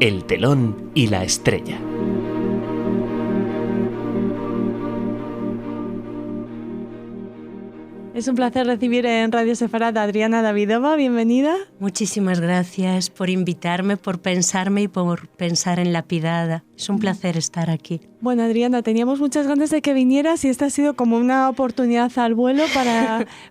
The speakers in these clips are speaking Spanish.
El telón y la estrella. Es un placer recibir en Radio Sefarad a Adriana Davidova. Bienvenida. Muchísimas gracias por invitarme, por pensarme y por pensar en Lapidada. Es un placer estar aquí. Bueno, Adriana, teníamos muchas ganas de que vinieras y esta ha sido como una oportunidad al vuelo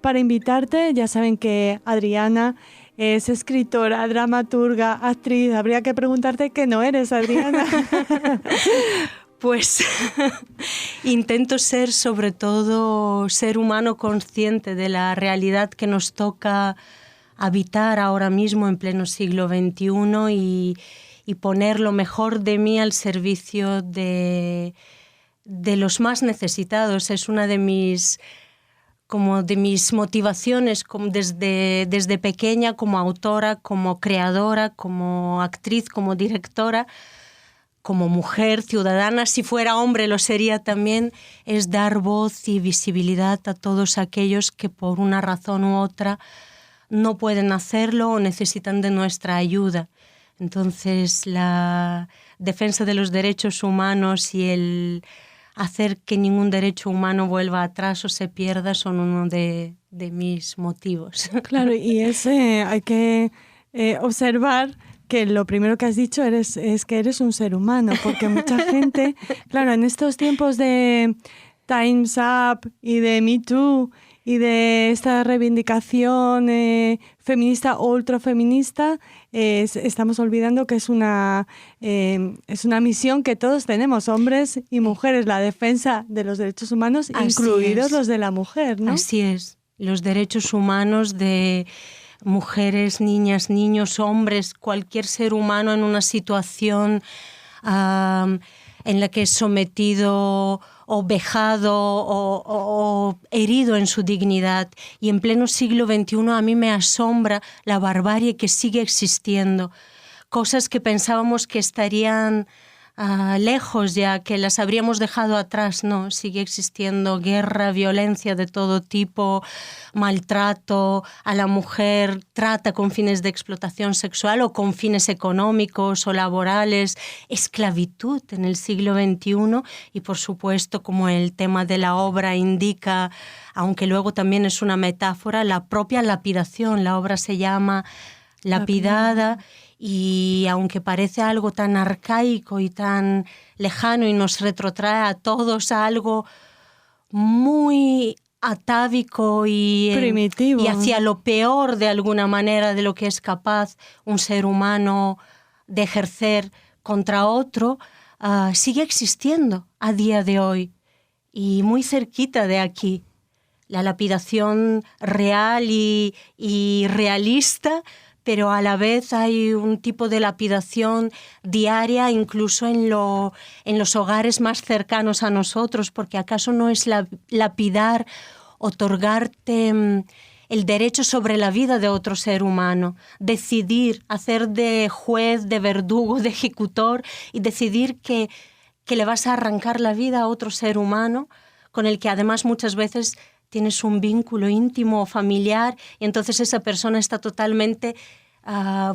para invitarte. Ya saben que Adriana es escritora, dramaturga, actriz. Habría que preguntarte qué no eres, Adriana. Pues intento ser sobre todo ser humano consciente de la realidad que nos toca habitar ahora mismo en pleno siglo XXI y poner lo mejor de mí al servicio de los más necesitados. Es una de mis motivaciones desde pequeña como autora, como creadora, como actriz, como directora, como mujer ciudadana, si fuera hombre lo sería también, es dar voz y visibilidad a todos aquellos que por una razón u otra no pueden hacerlo o necesitan de nuestra ayuda. Entonces, la defensa de los derechos humanos y el hacer que ningún derecho humano vuelva atrás o se pierda son uno de mis motivos. Claro, y hay que observar que lo primero que has dicho es que eres un ser humano, porque mucha gente, claro, en estos tiempos de Time's Up y de Me Too y de esta reivindicación feminista o ultrafeminista, estamos olvidando que es una misión que todos tenemos, hombres y mujeres, la defensa de los derechos humanos, incluidos los de la mujer, ¿no? Así es, los derechos humanos de mujeres, niñas, niños, hombres, cualquier ser humano en una situación en la que es sometido o vejado o herido en su dignidad. Y en pleno siglo XXI a mí me asombra la barbarie que sigue existiendo. Cosas que pensábamos que estarían lejos ya, que las habríamos dejado atrás, no, sigue existiendo guerra, violencia de todo tipo, maltrato a la mujer, trata con fines de explotación sexual o con fines económicos o laborales, esclavitud en el siglo XXI y por supuesto, como el tema de la obra indica, aunque luego también es una metáfora, la propia lapidación. La obra se llama Lapidada. Y aunque parece algo tan arcaico y tan lejano y nos retrotrae a todos a algo muy atávico y primitivo, y hacia lo peor de alguna manera de lo que es capaz un ser humano de ejercer contra otro, sigue existiendo a día de hoy y muy cerquita de aquí. La lapidación real y realista, pero a la vez hay un tipo de lapidación diaria incluso en los hogares más cercanos a nosotros, porque ¿acaso no es lapidar, otorgarte el derecho sobre la vida de otro ser humano? Decidir, hacer de juez, de verdugo, de ejecutor y decidir que le vas a arrancar la vida a otro ser humano con el que además muchas veces tienes un vínculo íntimo o familiar y entonces esa persona está totalmente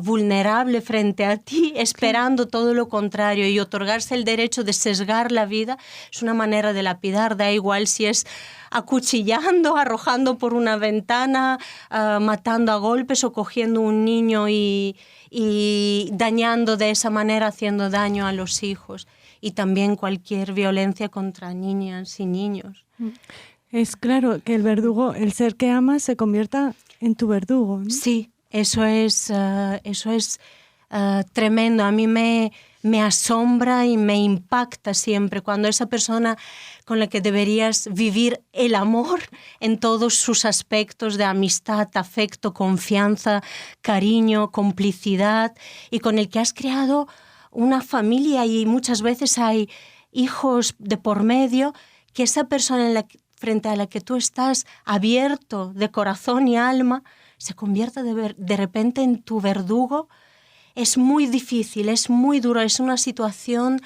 vulnerable frente a ti, esperando todo lo contrario, y otorgarse el derecho de sesgar la vida es una manera de lapidar. Da igual si es acuchillando, arrojando por una ventana, matando a golpes o cogiendo un niño y dañando de esa manera, haciendo daño a los hijos. Y también cualquier violencia contra niñas y niños. Es claro que el verdugo, el ser que amas, se convierta en tu verdugo, ¿no? Sí, eso es tremendo. A mí me asombra y me impacta siempre cuando esa persona con la que deberías vivir el amor en todos sus aspectos de amistad, afecto, confianza, cariño, complicidad, y con el que has creado una familia y muchas veces hay hijos de por medio, que esa persona frente a la que tú estás abierto de corazón y alma se convierta de repente en tu verdugo, es muy difícil, es muy duro, es una situación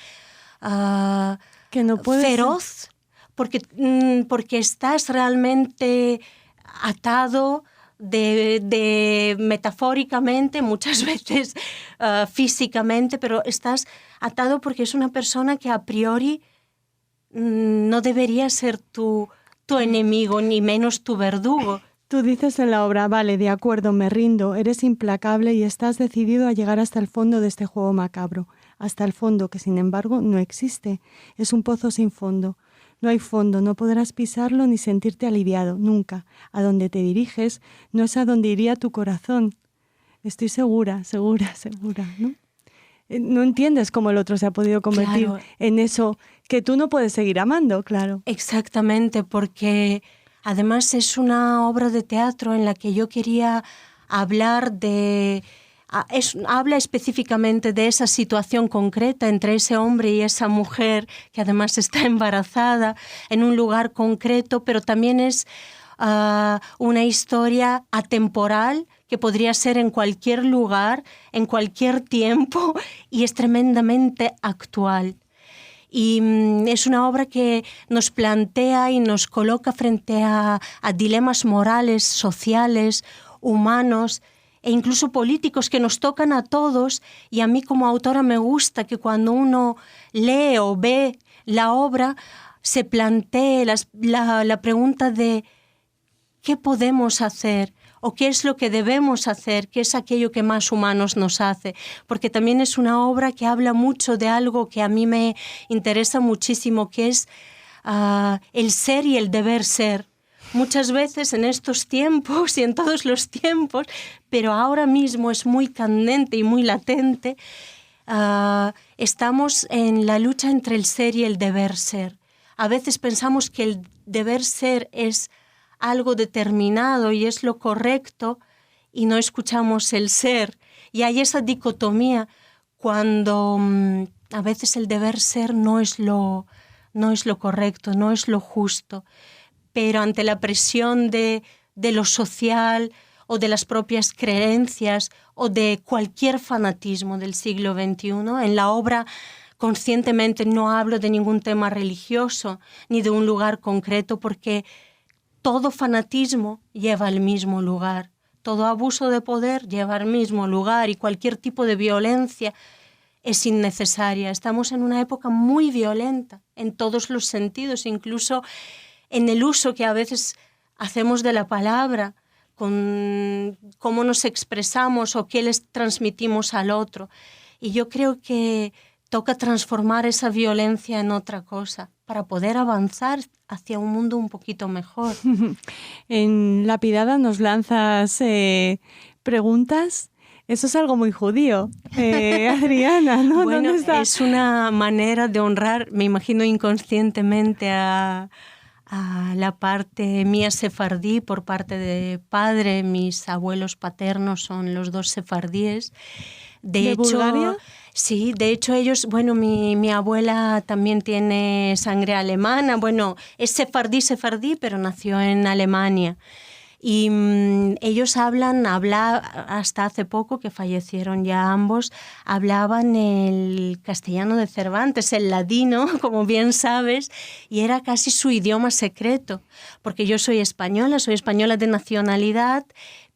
que no feroz, porque estás realmente atado, de metafóricamente, muchas veces físicamente, pero estás atado porque es una persona que a priori no debería ser tu enemigo, ni menos tu verdugo. Tú dices en la obra, vale, de acuerdo, me rindo, eres implacable y estás decidido a llegar hasta el fondo de este juego macabro, hasta el fondo que sin embargo no existe, es un pozo sin fondo. No hay fondo, no podrás pisarlo ni sentirte aliviado, nunca. A donde te diriges no es a donde iría tu corazón. Estoy segura, ¿no? No entiendes cómo el otro se ha podido convertir en eso que tú no puedes seguir amando, claro. Exactamente, porque además es una obra de teatro en la que yo quería hablar habla específicamente de esa situación concreta entre ese hombre y esa mujer que además está embarazada en un lugar concreto, pero también es una historia atemporal que podría ser en cualquier lugar, en cualquier tiempo, y es tremendamente actual. Y es una obra que nos plantea y nos coloca frente a dilemas morales, sociales, humanos e incluso políticos que nos tocan a todos, y a mí como autora me gusta que cuando uno lee o ve la obra se plantee la pregunta de ¿qué podemos hacer? ¿O qué es lo que debemos hacer? ¿Qué es aquello que más humanos nos hace? Porque también es una obra que habla mucho de algo que a mí me interesa muchísimo, que es el ser y el deber ser. Muchas veces en estos tiempos y en todos los tiempos, pero ahora mismo es muy candente y muy latente, estamos en la lucha entre el ser y el deber ser. A veces pensamos que el deber ser es algo determinado y es lo correcto y no escuchamos el ser. Y hay esa dicotomía cuando a veces el deber ser no es lo correcto, no es lo justo. Pero ante la presión de lo social o de las propias creencias o de cualquier fanatismo del siglo XXI, en la obra conscientemente no hablo de ningún tema religioso ni de un lugar concreto, porque todo fanatismo lleva al mismo lugar, todo abuso de poder lleva al mismo lugar, y cualquier tipo de violencia es innecesaria. Estamos en una época muy violenta en todos los sentidos, incluso en el uso que a veces hacemos de la palabra, con cómo nos expresamos o qué les transmitimos al otro. Y yo creo que toca transformar esa violencia en otra cosa para poder avanzar hacia un mundo un poquito mejor. En Lapidada nos lanzas preguntas. Eso es algo muy judío, Adriana, ¿no? Bueno, ¿Dónde está? es una manera de honrar, me imagino inconscientemente, a la parte mía sefardí por parte de padre. Mis abuelos paternos son los dos sefardíes. ¿De Bulgaria? Sí, de hecho ellos, bueno, mi abuela también tiene sangre alemana, bueno, es sefardí, pero nació en Alemania. Y ellos hasta hace poco, que fallecieron ya ambos, hablaban el castellano de Cervantes, el ladino, como bien sabes, y era casi su idioma secreto, porque yo soy española de nacionalidad,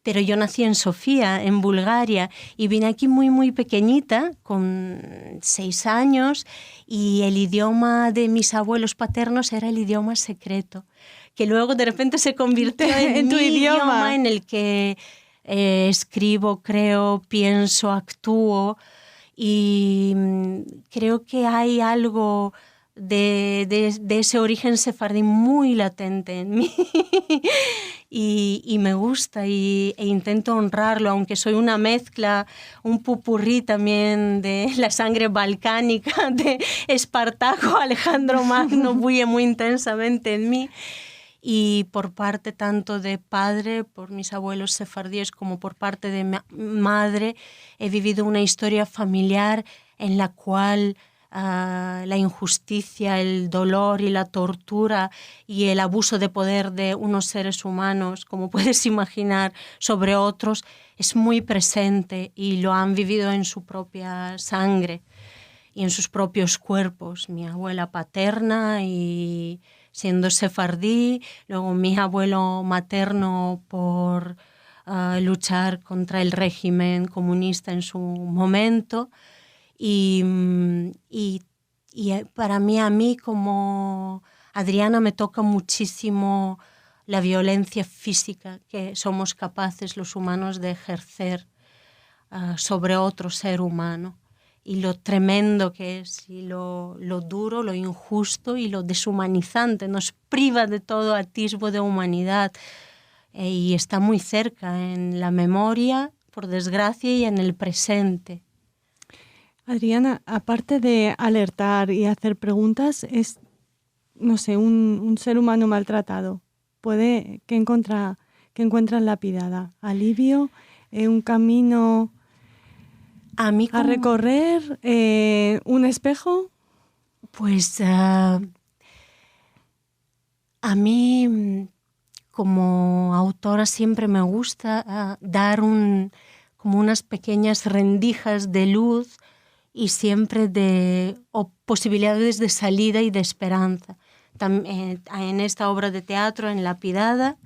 pero yo nací en Sofía, en Bulgaria, y vine aquí muy, muy pequeñita, con 6 años, y el idioma de mis abuelos paternos era el idioma secreto, que luego de repente se convirtió en tu mi idioma en el que escribo, creo, pienso, actúo, y creo que hay algo de ese origen sefardí muy latente en mí y me gusta e intento honrarlo, aunque soy una mezcla, un pupurrí también de la sangre balcánica de Espartaco. Alejandro Magno bulle muy intensamente en mí, y por parte tanto de padre, por mis abuelos sefardíes, como por parte de mi madre, he vivido una historia familiar en la cual la injusticia, el dolor y la tortura y el abuso de poder de unos seres humanos, como puedes imaginar, sobre otros, es muy presente, y lo han vivido en su propia sangre y en sus propios cuerpos. Mi abuela paterna, y siendo sefardí, luego mi abuelo materno por luchar contra el régimen comunista en su momento. Y para mí, a mí como Adriana, me toca muchísimo la violencia física que somos capaces los humanos de ejercer sobre otro ser humano, y lo tremendo que es, y lo duro, lo injusto y lo deshumanizante. Nos priva de todo atisbo de humanidad, y está muy cerca en la memoria, por desgracia, y en el presente. Adriana, aparte de alertar y hacer preguntas, es, no sé, un ser humano maltratado. ¿Qué encuentra en la Pidada? ¿Alivio? ¿Un camino a recorrer? ¿Un espejo? Pues a mí, como autora, siempre me gusta dar como unas pequeñas rendijas de luz y siempre o posibilidades de salida y de esperanza. En esta obra de teatro, en La Pidada,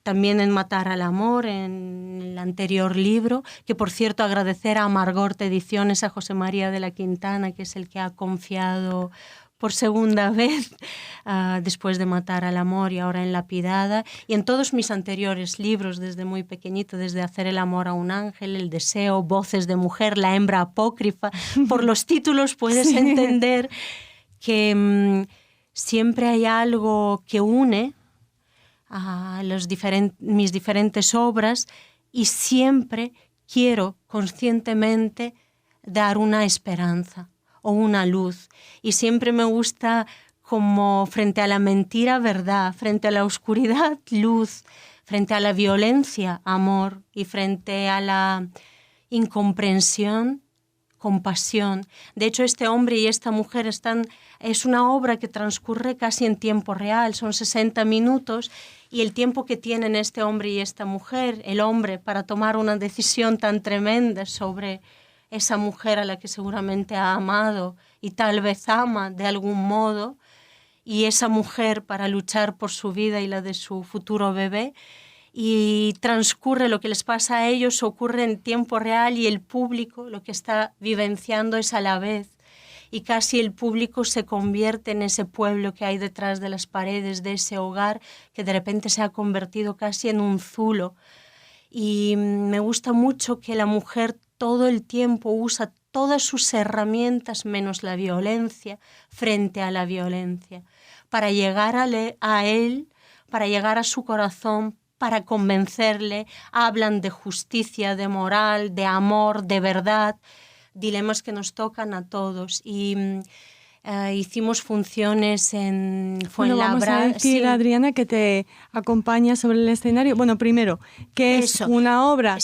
también en Matar al amor, en el anterior libro, que por cierto agradecer a Margort Ediciones, a José María de la Quintana, que es el que ha confiado por segunda vez después de Matar al amor y ahora en La Pidada, y en todos mis anteriores libros desde muy pequeñito, desde Hacer el amor a un ángel, El deseo, Voces de mujer, La hembra apócrifa. Por los títulos puedes entender que siempre hay algo que une a mis diferentes obras, y siempre quiero conscientemente dar una esperanza o una luz. Y siempre me gusta, como frente a la mentira, verdad, frente a la oscuridad, luz, frente a la violencia, amor, y frente a la incomprensión, compasión. De hecho, este hombre y esta mujer es una obra que transcurre casi en tiempo real, son 60 minutos, y el tiempo que tienen este hombre y esta mujer, el hombre para tomar una decisión tan tremenda sobre esa mujer a la que seguramente ha amado y tal vez ama de algún modo, y esa mujer para luchar por su vida y la de su futuro bebé, y transcurre lo que les pasa a ellos, ocurre en tiempo real, y el público lo que está vivenciando es a la vez, y casi el público se convierte en ese pueblo que hay detrás de las paredes de ese hogar, que de repente se ha convertido casi en un zulo. Y me gusta mucho que la mujer todo el tiempo usa todas sus herramientas menos la violencia frente a la violencia, para llegar a él, para llegar a su corazón, para convencerle. Hablan de justicia, de moral, de amor, de verdad, dilemas que nos tocan a todos. Y hicimos funciones en Fuenlabrada. Bueno, vamos a decir, sí, Adriana, que te acompaña sobre el escenario. Bueno, primero, que es una obra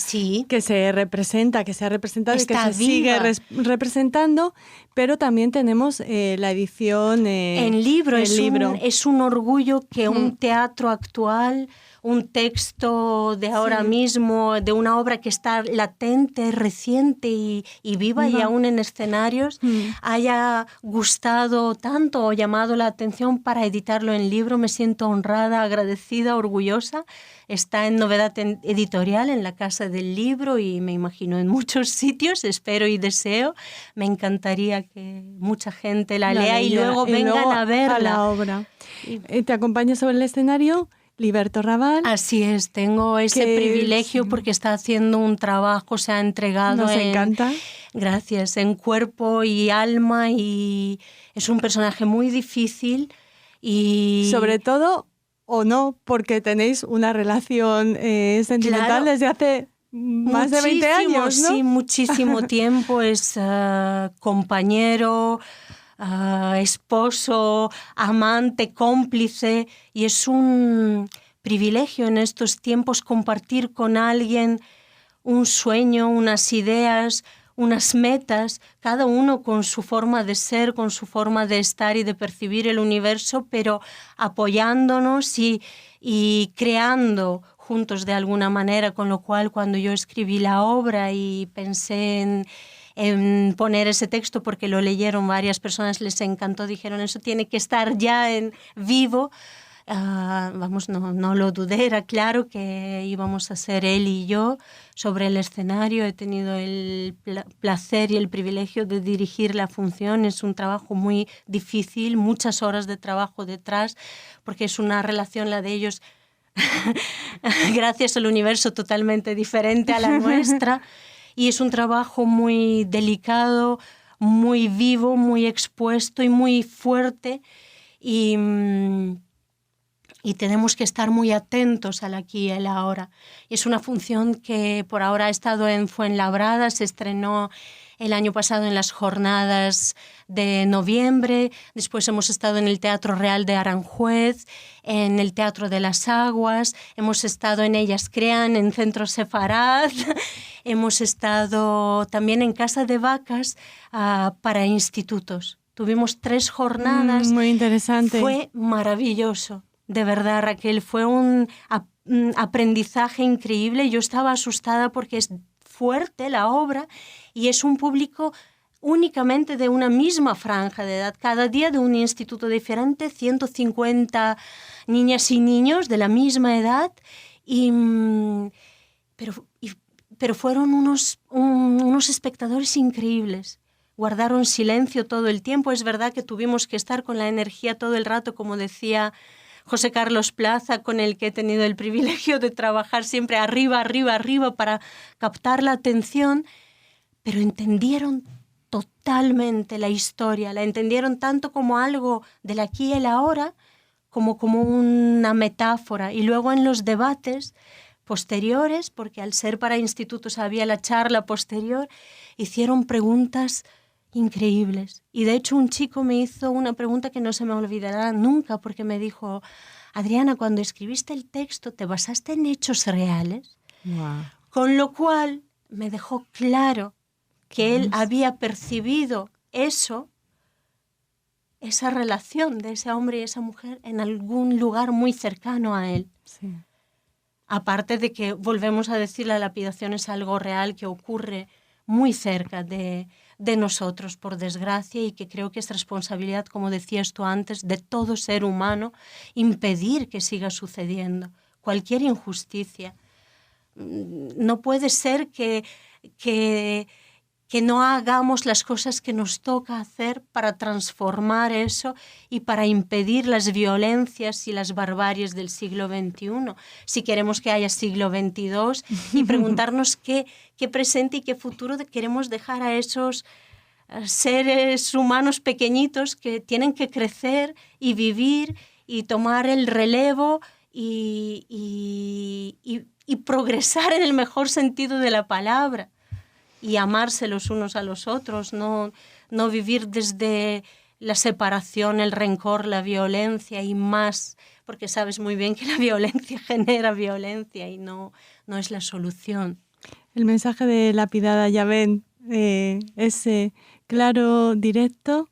que se representa, que se ha representado y que se sigue representando, pero también tenemos la edición en libro. Es un orgullo que un teatro actual, un texto de ahora mismo, de una obra que está latente, reciente y viva y aún en escenarios, haya gustado tanto o llamado la atención para editarlo en libro. Me siento honrada, agradecida, orgullosa. Está en Novedad Editorial, en la Casa del Libro, y me imagino en muchos sitios, espero y deseo. Me encantaría que mucha gente la lea y luego vengan a verla. A la obra. ¿Te acompaña sobre el escenario Liberto Raval? Así es, tengo ese privilegio porque está haciendo un trabajo, se ha entregado. Nos encanta. Gracias, en cuerpo y alma, y es un personaje muy difícil y... Sobre todo, o no, porque tenéis una relación sentimental desde hace más de 20 años, ¿no? Sí, muchísimo tiempo. Es compañero, esposo, amante, cómplice, y es un privilegio en estos tiempos compartir con alguien un sueño, unas ideas, unas metas, cada uno con su forma de ser, con su forma de estar y de percibir el universo, pero apoyándonos y creando juntos de alguna manera, con lo cual cuando yo escribí la obra y pensé en poner ese texto, porque lo leyeron varias personas, les encantó, dijeron eso tiene que estar ya en vivo, Vamos, no lo dudé, era claro que íbamos a ser él y yo sobre el escenario. He tenido el placer y el privilegio de dirigir la función. Es un trabajo muy difícil, muchas horas de trabajo detrás, porque es una relación, la de ellos, gracias al universo, totalmente diferente a la nuestra. Y es un trabajo muy delicado, muy vivo, muy expuesto y muy fuerte. Y tenemos que estar muy atentos al aquí y al ahora. Es una función que por ahora ha estado en Fuenlabrada, se estrenó el año pasado en las jornadas de noviembre, después hemos estado en el Teatro Real de Aranjuez, en el Teatro de las Aguas, hemos estado en Ellas Crean, en Centro Sefarad, hemos estado también en Casa de Vacas para institutos. Tuvimos 3 jornadas. Muy interesante. Fue maravilloso. De verdad, Raquel, fue un aprendizaje increíble. Yo estaba asustada porque es fuerte la obra y es un público únicamente de una misma franja de edad. Cada día de un instituto diferente, 150 niñas y niños de la misma edad. Pero fueron unos espectadores increíbles. Guardaron silencio todo el tiempo. Es verdad que tuvimos que estar con la energía todo el rato, como decía José Carlos Plaza, con el que he tenido el privilegio de trabajar siempre arriba, arriba, arriba para captar la atención, pero entendieron totalmente la historia, la entendieron tanto como algo del aquí y el ahora, como una metáfora. Y luego en los debates posteriores, porque al ser para institutos había la charla posterior, hicieron preguntas increíbles. Y de hecho un chico me hizo una pregunta que no se me olvidará nunca, porque me dijo: Adriana, cuando escribiste el texto, ¿te basaste en hechos reales? Wow. Con lo cual me dejó claro que él había percibido esa relación de ese hombre y esa mujer en algún lugar muy cercano a él. Sí. Aparte de que, volvemos a decir, la lapidación es algo real que ocurre muy cerca de nosotros, por desgracia, y que creo que es responsabilidad, como decías tú antes, de todo ser humano impedir que siga sucediendo cualquier injusticia. No puede ser que no hagamos las cosas que nos toca hacer para transformar eso y para impedir las violencias y las barbaries del siglo XXI. Si queremos que haya siglo XXII y preguntarnos qué presente y qué futuro queremos dejar a esos seres humanos pequeñitos que tienen que crecer y vivir y tomar el relevo y progresar en el mejor sentido de la palabra. Y amarse los unos a los otros, no vivir desde la separación, el rencor, la violencia y más, porque sabes muy bien que la violencia genera violencia y no es la solución. El mensaje de Lapidada, ya ven, es claro, directo.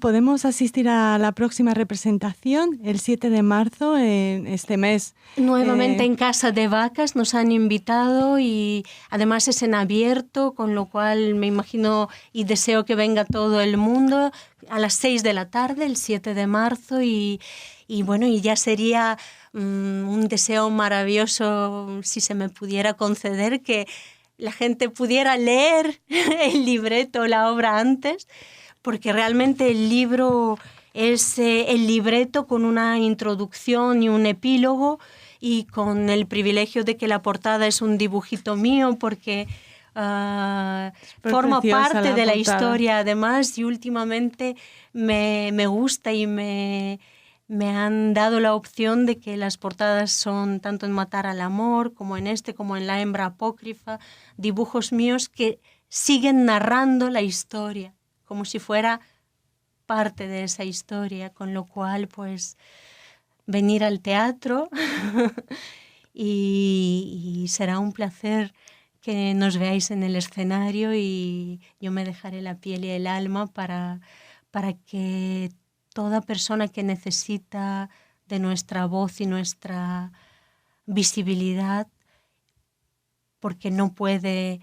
Podemos asistir a la próxima representación el 7 de marzo en este mes. Nuevamente en Casa de Vacas nos han invitado y además es en abierto, con lo cual me imagino y deseo que venga todo el mundo a las 6 de la tarde, el 7 de marzo y bueno, y ya sería un deseo maravilloso, si se me pudiera conceder, que la gente pudiera leer el libreto, la obra antes, porque realmente el libro es el libreto con una introducción y un epílogo y con el privilegio de que la portada es un dibujito mío porque forma parte de la historia además y últimamente me gusta y me han dado la opción de que las portadas son tanto en Matar al Amor como en como en La Hembra Apócrifa, dibujos míos que siguen narrando la historia como si fuera parte de esa historia, con lo cual, pues, venir al teatro y será un placer que nos veáis en el escenario y yo me dejaré la piel y el alma para que toda persona que necesita de nuestra voz y nuestra visibilidad, porque no puede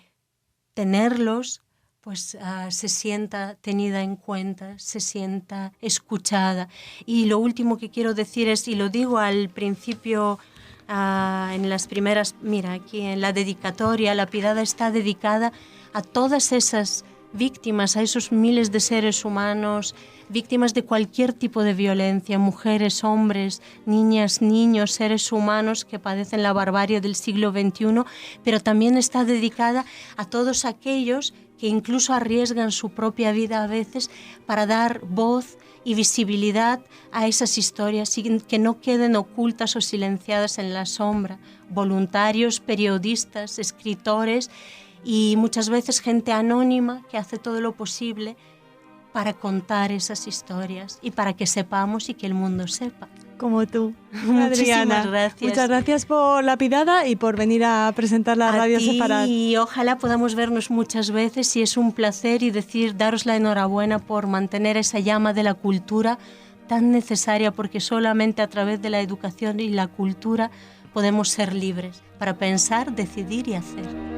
tenerlos, pues se sienta tenida en cuenta, se sienta escuchada. Y lo último que quiero decir es, y lo digo al principio, en las primeras, mira, aquí en la dedicatoria, la Piedad está dedicada a todas esas víctimas, a esos miles de seres humanos, víctimas de cualquier tipo de violencia, mujeres, hombres, niñas, niños, seres humanos que padecen la barbarie del siglo XXI, pero también está dedicada a todos aquellos que incluso arriesgan su propia vida a veces para dar voz y visibilidad a esas historias y que no queden ocultas o silenciadas en la sombra. Voluntarios, periodistas, escritores y muchas veces gente anónima que hace todo lo posible para contar esas historias y para que sepamos y que el mundo sepa. Como tú, Muchísimas Adriana. gracias. Muchas gracias por la Pidada y por venir a presentar la Radio Sefarad. Y ojalá podamos vernos muchas veces y es un placer y daros la enhorabuena por mantener esa llama de la cultura tan necesaria, porque solamente a través de la educación y la cultura podemos ser libres para pensar, decidir y hacer.